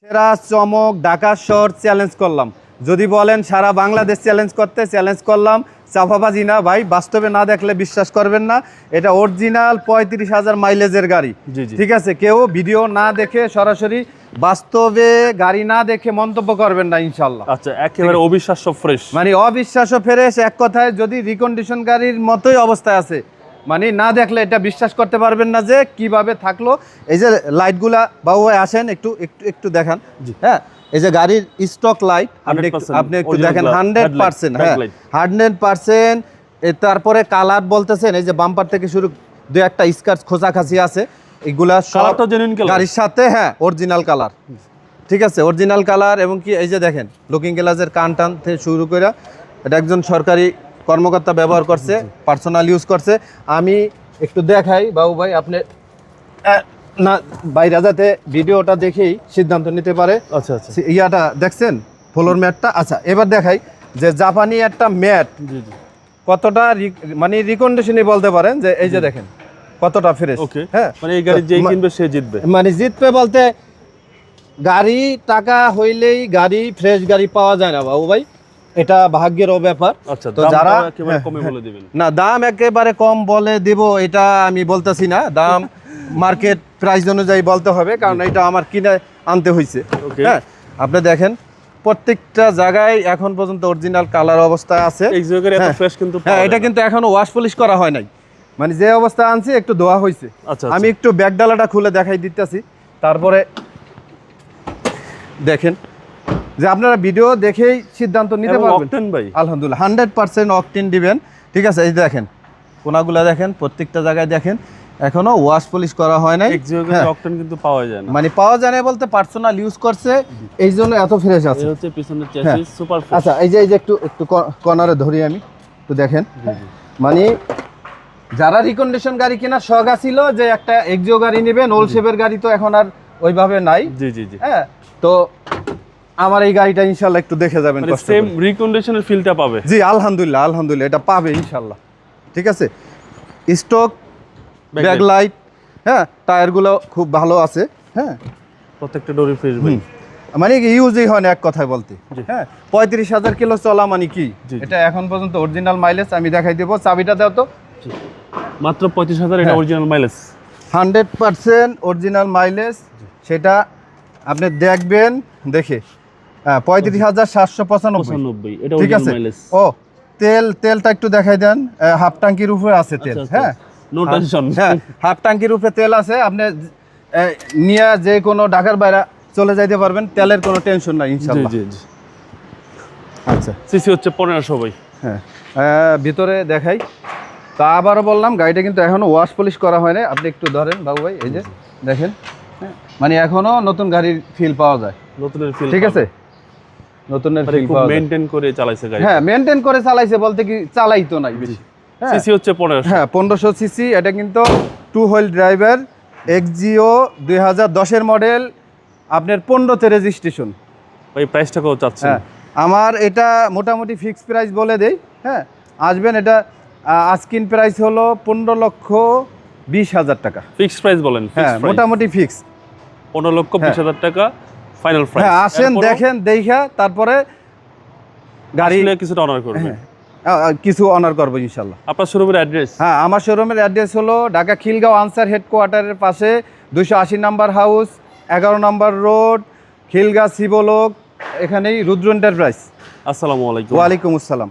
সেরা চমক ঢাকা শহর চ্যালেঞ্জ করলাম। যদি বলেন সারা বাংলাদেশ চ্যালেঞ্জ করতে, চ্যালেঞ্জ করলাম। চাপাবাজি না ভাই, বাস্তবে না দেখলে বিশ্বাস করবেন না। এটা অরিজিনাল 35,000 মাইলেজের গাড়ি। ঠিক আছে, কেউ ভিডিও না দেখে সরাসরি বাস্তবে গাড়ি না দেখে মন্তব্য করবেন না ইনশাল্লাহ। আচ্ছা, একেবারে অবিশ্বাস্য ফ্রেশ, মানে অবিশ্বাস্য ফ্রেশ, এক কথায় যদি রিকন্ডিশন গাড়ির মতোই অবস্থায় আছে, মানে না দেখলে এটা বিশ্বাস করতে পারবেন না যে কিভাবে থাকলো। এই যে লাইটগুলা বাবু ভাই আসেন একটু একটু একটু দেখান। হ্যাঁ, এই যে গাড়ির স্টক লাইট আপনি একটু দেখেন 100%। হ্যাঁ 100%। তারপরে কালার বলতেছেন, এই যে বাম্পার থেকে শুরু দু একটা স্কার্চ খোঁচাখাচি আছে, এগুলা সব গাড়ির সাথে হ্যাঁ অরিজিনাল কালার। ঠিক আছে, অরিজিনাল কালার। এবং কি এই যে দেখেন লুকিং গ্লাসের কান টান থেকে শুরু করে, এটা একজন সরকারি কর্মকর্তা ব্যবহার করছে, পার্সোনাল ইউজ করছে। আমি একটু দেখাই বাবু ভাই, আপনি না বাইরে যাতে ভিডিওটা দেখেই সিদ্ধান্ত নিতে পারে। আচ্ছা আচ্ছা, ইয়াটা দেখছেন ফ্লোর ম্যাটটা। আচ্ছা, এবার দেখাই যে জাপানি একটা ম্যাট কতটা মানে রিকন্ডিশনই বলতে পারেন যে এই যে দেখেন কতটা ফ্রেশ। হ্যাঁ, মানে এই গাড়ি যেই কিনবে সে জিতবে। মানে জিতবে বলতে গাড়ি টাকা হইলেই গাড়ি ফ্রেশ গাড়ি পাওয়া যায় না বাবু ভাই, এটা ভাগ্যেরও ব্যাপার। আচ্ছা, তো যারা একেবারে কমে বলে দিবেন না, দাম একেবারে কম বলে দেব এটা আমি বলতেছি না, দাম মার্কেট প্রাইস অনুযায়ী বলতে হবে, কারণ এটা আমার কিনে আনতে হয়েছে। হ্যাঁ, আপনি দেখেন প্রত্যেকটা জায়গায় এখন পর্যন্ত অরিজিনাল কালার অবস্থায় আছে। হ্যাঁ, এটা কিন্তু এখনো ওয়াশ পলিশ করা হয় নাই, মানে যে অবস্থা আনছি একটু ধোয়া হয়েছে। আমি একটু ব্যাক ডালাটা খুলে দেখাই দিতেছি, তারপরে দেখেন যে আপনারা ভিডিও দেখেই সিদ্ধান্ত নিতে পারবেন। আলহামদুলিল্লাহ 100% অকটেন দিবেন। ঠিক আছে, এই দেখেন কোনাগুলা দেখেন, প্রত্যেকটা জায়গায় দেখেন এখনো ওয়াশ পলিশ করা হয় নাই। অকটেন কিন্তু পাওয়া যায় না, মানে পাওয়া যায় না বলতে পার্সোনাল ইউজ করছে এই জন্য এত ফ্রেশ আছে। এই হচ্ছে পিছনের চ্যাসিস সুপার ফ্রেশ। আচ্ছা, এই যে একটু একটু কর্নারে ধরি আমি, তো দেখেন মানে যারা রিকন্ডিশন গাড়ি কেনার শখ ছিল যে একটা এক্সিও গাড়ি নেবেন, ওল্ড শেপের গাড়ি তো এখন আর ওইভাবে নাই। জি জি জি। হ্যাঁ, তো আমার এই গাড়িটা ইনশাআল্লাহ একটু দেখে যাবেন, সেম রিকন্ডিশনের ফিলটা পাবে। জি আলহামদুলিল্লাহ, আলহামদুলিল্লাহ এটা পাবে ইনশাআল্লাহ। ঠিক আছে, স্টক ব্যাক লাইট, হ্যাঁ টায়ারগুলো খুব ভালো আছে। হ্যাঁ, প্রত্যেকটা ডোরি ফ্রেশ ভাই, মানে ইউজই হয় না এক কথায় বলতে। হ্যাঁ, 35,000 কিলো চলা মানে কি, এটা এখন পর্যন্ত অরিজিনাল মাইলেজ আমি দেখাই দেবো। চাবিটা দাও তো। মাত্র 35,000, এটা অরিজিনাল মাইলেজ, 100% অরিজিনাল মাইলেজ। সেটা আপনি দেখবেন দেখে 35,795। এটা ঠিক আছে, ও তেলটা একটু দেখাই দেন। হাফ ট্যাঙ্কির উপরে আছে তেল। হ্যাঁ, নো টেনশন। হ্যাঁ, হাফ ট্যাঙ্কির উপরে তেল আছে, আপনি নিয়ে যে কোনো ঢাকার বাইরে চলে যাইতে পারবেন, তেলের কোনো টেনশন নাই ইনশাআল্লাহ। জি জি। আচ্ছা, সিসি হচ্ছে 1500 ভাই। হ্যাঁ, ভিতরে দেখাই। তা আবারও বললাম গাড়িটা কিন্তু এখনো ওয়াশ পলিশ করা হয় না। আপনি একটু ধরেন বাবু ভাই, এই যে দেখেন, মানে এখনো নতুন গাড়ির ফিল পাওয়া যায়, নতুনের ফিল। ঠিক আছে, নতুনের ফিল পাওয়া যায়। মেইনটেইন করে চালাইছে গাড়ি। হ্যাঁ, মেইনটেইন করে চালাইছে বলতে কি চালাইতো নাই বেশি। সিসি হচ্ছে 1500। হ্যাঁ, 1500 সিসি। এটা কিন্তু টু হুইল ড্রাইভার এক্সিও 2010 এর মডেল, আপনার 15তে রেজিস্ট্রেশন। ভাই প্রাইসটা কত চাচ্ছেন? হ্যাঁ, আমার এটা মোটামুটি ফিক্সড প্রাইস বলে দেই। হ্যাঁ, আসবেন, এটা আস্কিন প্রাইস হলো 15,20,000 টাকা। ফিক্সড প্রাইস বলেন? হ্যাঁ, মোটামুটি ফিক্স 15,20,000 টাকা ফাইনাল প্রাইস। হ্যাঁ, আসেন দেখেন দেখা, তারপরে গাড়ি কিছুটা অনার করবেন। কিছু অনার করবো ইনশাল্লাহ। আপনার শোরুমের অ্যাড্রেস? হ্যাঁ, আমার শোরুমের অ্যাড্রেস হলো ঢাকা খিলগাঁও আনসার হেডকোয়ার্টারের পাশে 280 number house, 11 number road, Khilgaon Shiblok, এখানেই রুদ্র এন্টারপ্রাইজ। আসসালামু আলাইকুম। ওয়ালাইকুম আসসালাম।